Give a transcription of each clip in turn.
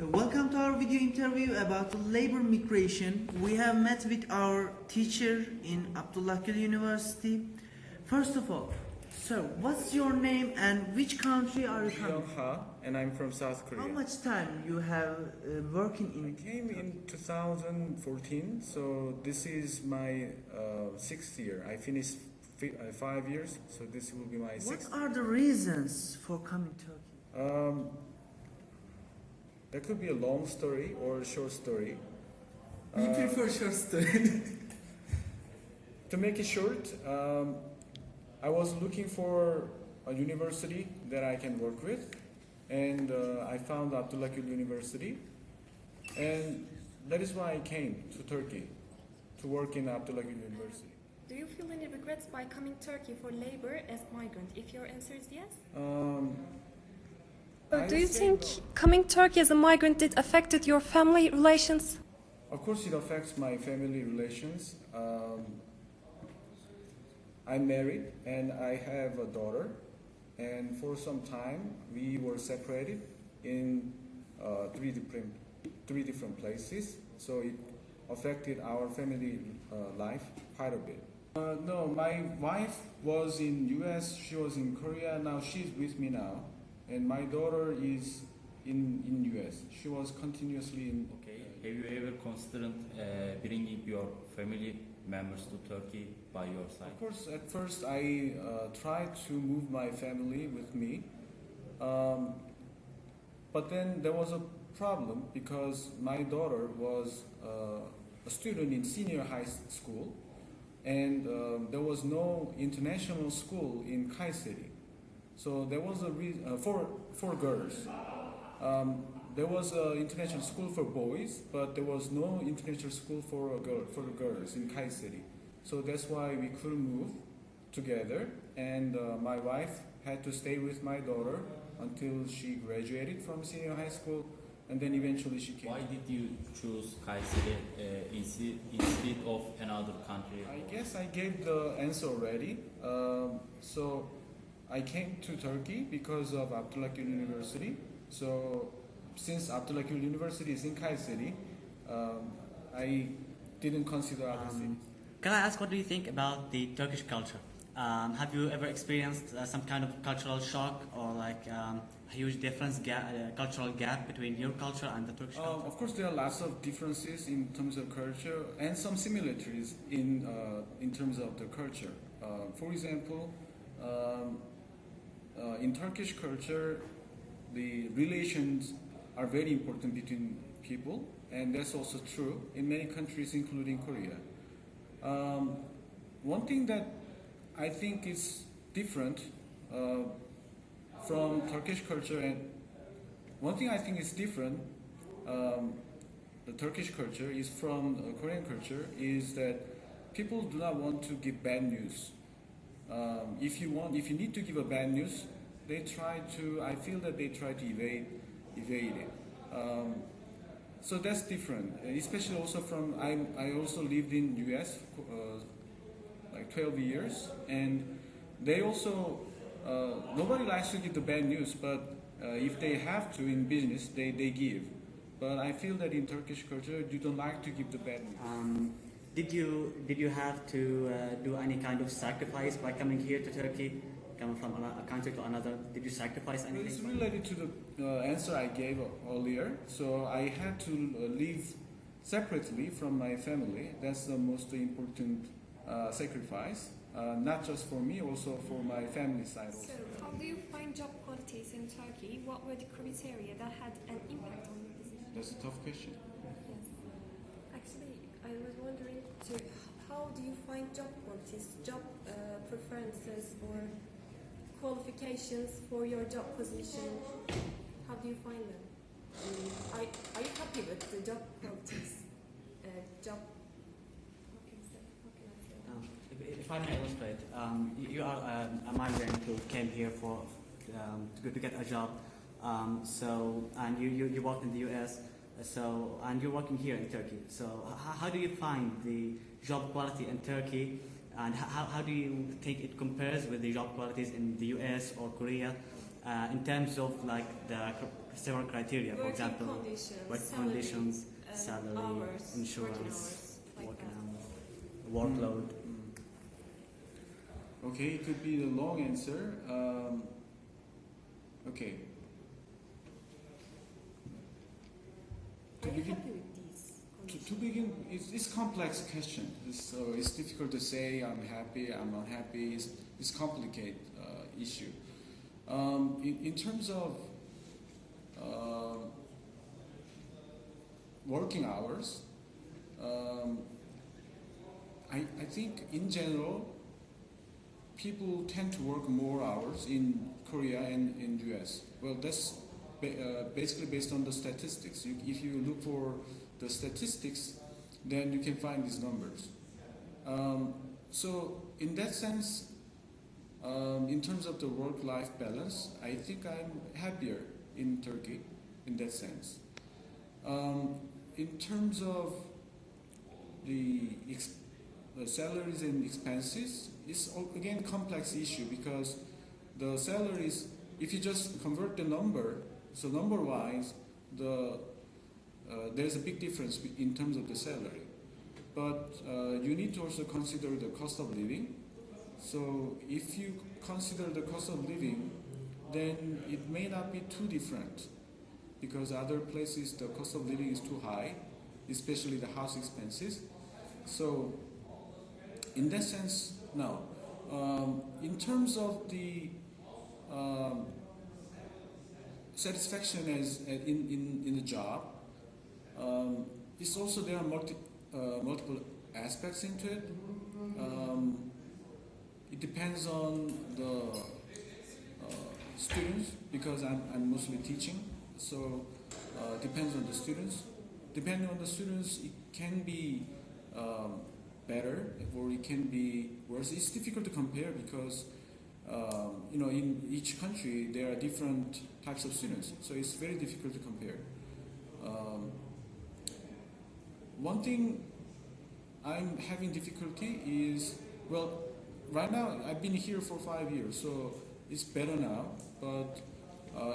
Welcome to our video interview about labor migration. We have met with our teacher in Abdullah University. First of all, sir, what's your name and which country are you coming from? And I'm from South Korea. How much time you have working in? I came in 2014, so this is my sixth year. I finished 5 years, so this will be my sixth. What are the reasons for coming to Turkey? That could be a long story or a short story. We prefer short story. To make it short, I was looking for a university that I can work with, and I found Abdullah University, and that is why I came to Turkey to work in Abdullah University. Do you feel any regrets by coming to Turkey for labor as migrant? If your answer is yes. Do you think coming to Turkey as a migrant did affected your family relations? Of course, it affects my family relations. I'm married and I have a daughter, and for some time we were separated in three different places. So it affected our family life quite a bit. No, my wife was in US, she was in Korea, now she's with me now. And my daughter is in US. She was continuously in. Okay. Have you ever considered bringing your family members to Turkey by your side? Of course, at first I tried to move my family with me, but then there was a problem because my daughter was a student in senior high school, and there was no international school in Kayseri. So there was a for girls. There was an international school for boys, but there was no international school for the girls in Kayseri. So that's why we couldn't move together, and my wife had to stay with my daughter until she graduated from senior high school, and then eventually she came. Why did you choose Kayseri instead of another country? I guess I gave the answer already. So I came to Turkey because of Abdullah University. So since Abdullah University is in Kayseri, I didn't consider other cities. Can I ask, what do you think about the Turkish culture? Have you ever experienced some kind of cultural shock or like a huge cultural gap between your culture and the Turkish culture? Of course, there are lots of differences in terms of culture and some similarities in terms of the culture. For example, in Turkish culture, the relations are very important between people, and that's also true in many countries, including Korea. One thing that I think is different from Turkish culture, and one thing I think is different, the Turkish culture is from Korean culture, is that people do not want to give bad news. If you need to give a bad news, I feel that they try to evade it. So that's different, especially also I also lived in US like 12 years, and they also, nobody likes to give the bad news, but if they have to in business, they give. But I feel that in Turkish culture, you don't like to give the bad news. Did you have to do any kind of sacrifice by coming here to Turkey, coming from a country to another? Did you sacrifice anything? It's related to the answer I gave earlier. So I had to live separately from my family. That's the most important sacrifice, not just for me, also for my family side. Also. So, how do you find job qualities in Turkey? What were the criteria that had an impact on your decision? That's a tough question. Yes. Actually, I was wondering too, how do you find job qualities, job preferences, or qualifications for your job position? How do you find them? Are you happy with the job qualities? If I may illustrate, you are a migrant who came here to get a job. And you work in the US. And you're working here in Turkey. So how do you find the job quality in Turkey, and how do you think it compares with the job qualities in the US or Korea? in terms of like the several criteria, for Working example, conditions, work salary, conditions, salary, hours, insurance, working hours, workload. Okay, it could be the long answer. Okay. Are you begin- happy with these conditions? To begin, it's complex question. So it's difficult to say I'm happy, I'm unhappy. It's complicated issue. In terms of working hours, I think in general people tend to work more hours in Korea and in US. Well, that's basically based on the statistics. If you look for the statistics, then you can find these numbers. So in that sense, in terms of the work-life balance, I think I'm happier in Turkey in that sense. In terms of the salaries and expenses, it's again complex issue because the salaries, if you just convert the number, so number-wise, there's a big difference in terms of the salary. But you need to also consider the cost of living. So if you consider the cost of living, then it may not be too different because other places the cost of living is too high, especially the house expenses. So in that sense, no. In terms of the satisfaction as in the job, it's also there are multiple aspects into it. It depends on the students because I'm mostly teaching, so depends on the students. Depending on the students, it can be better or it can be worse. It's difficult to compare because in each country there are different types of students, so it's very difficult to compare. One thing I'm having difficulty is, well, right now I've been here for 5 years, so it's better now. But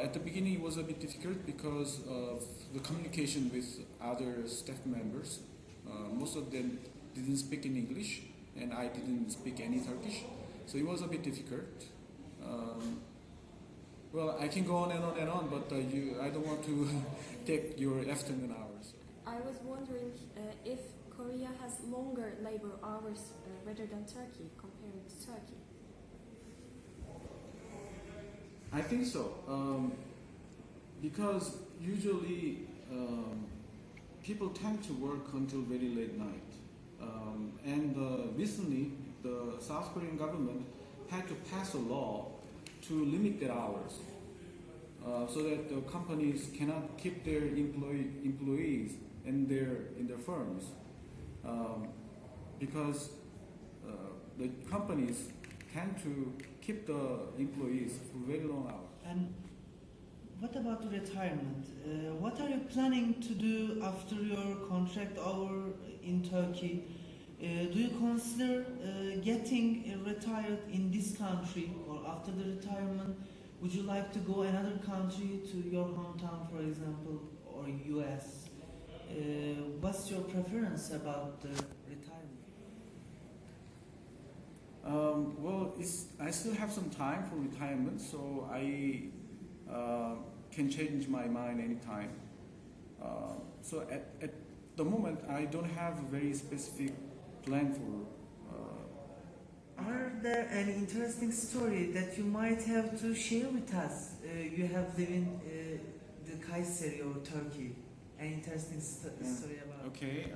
at the beginning it was a bit difficult because of the communication with other staff members. Most of them didn't speak in English, and I didn't speak any Turkish, so it was a bit difficult. Well, I can go on and on and on, but I don't want to take your afternoon hours. I was wondering if Korea has longer labor hours rather than Turkey, compared to Turkey. I think so, because usually people tend to work until very late night, and recently the South Korean government had to pass a law to limit their hours, so that the companies cannot keep their employees in their firms, because the companies tend to keep the employees for very long hours. And what about the retirement? What are you planning to do after your contract over in Turkey? Do you consider getting retired in this country, or after the retirement, would you like to go another country, to your hometown, for example, or US? What's your preference about the retirement? Well, I still have some time for retirement, so I can change my mind anytime. So at the moment, I don't have a very specific plan for. Are there any interesting story that you might have to share with us? You have lived in the Kayseri or Turkey. Any interesting story about? Okay.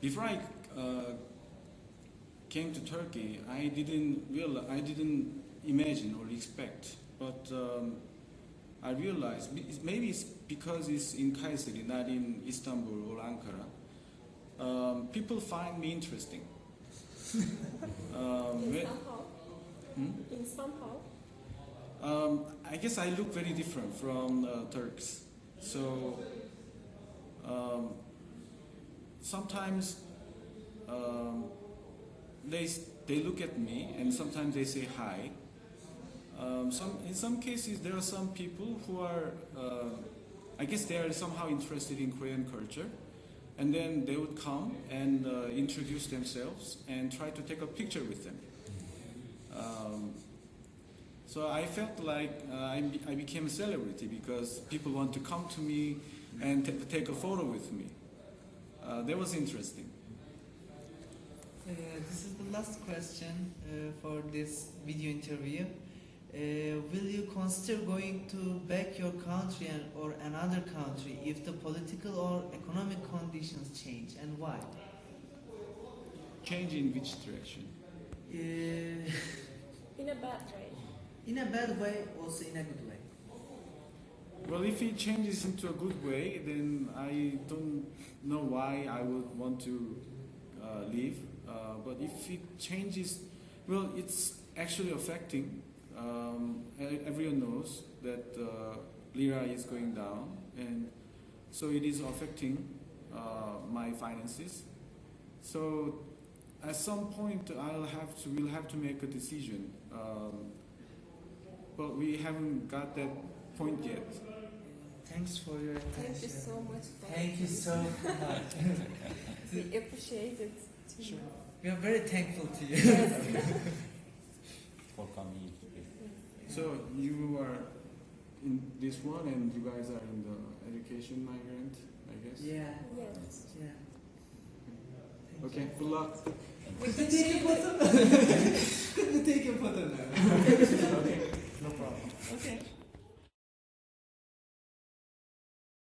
Before I came to Turkey, I didn't imagine or expect, but I realized maybe it's because it's in Kayseri, not in Istanbul or Ankara. People find me interesting. In somehow? I guess I look very different from Turks. So sometimes they look at me and sometimes they say hi. In some cases, there are some people who are, I guess they are somehow interested in Korean culture, and then they would come and introduce themselves and try to take a picture with them. So I felt like I became a celebrity because people want to come to me and take a photo with me. That was interesting. This is the last question for this video interview. Will you consider going to back your country or another country if the political or economic conditions change, and why? Change in which direction? In a bad way. In a bad way, also in a good way. Well, if it changes into a good way, then I don't know why I would want to leave. But if it changes, well, it's actually affecting. Everyone knows that lira is going down, and so it is affecting my finances. So at some point, we'll have to make a decision. But we haven't got that point yet. Thanks for your attention. Thank you so much. Thank you so much. We appreciate it. Too. Sure. We are very thankful to you. For coming. So you are in this one, and you guys are in the education migrant, I guess? Yeah. Yes. Yeah. Okay, good luck. Could we take a photo? Could we take a photo now? Okay, no problem. Okay.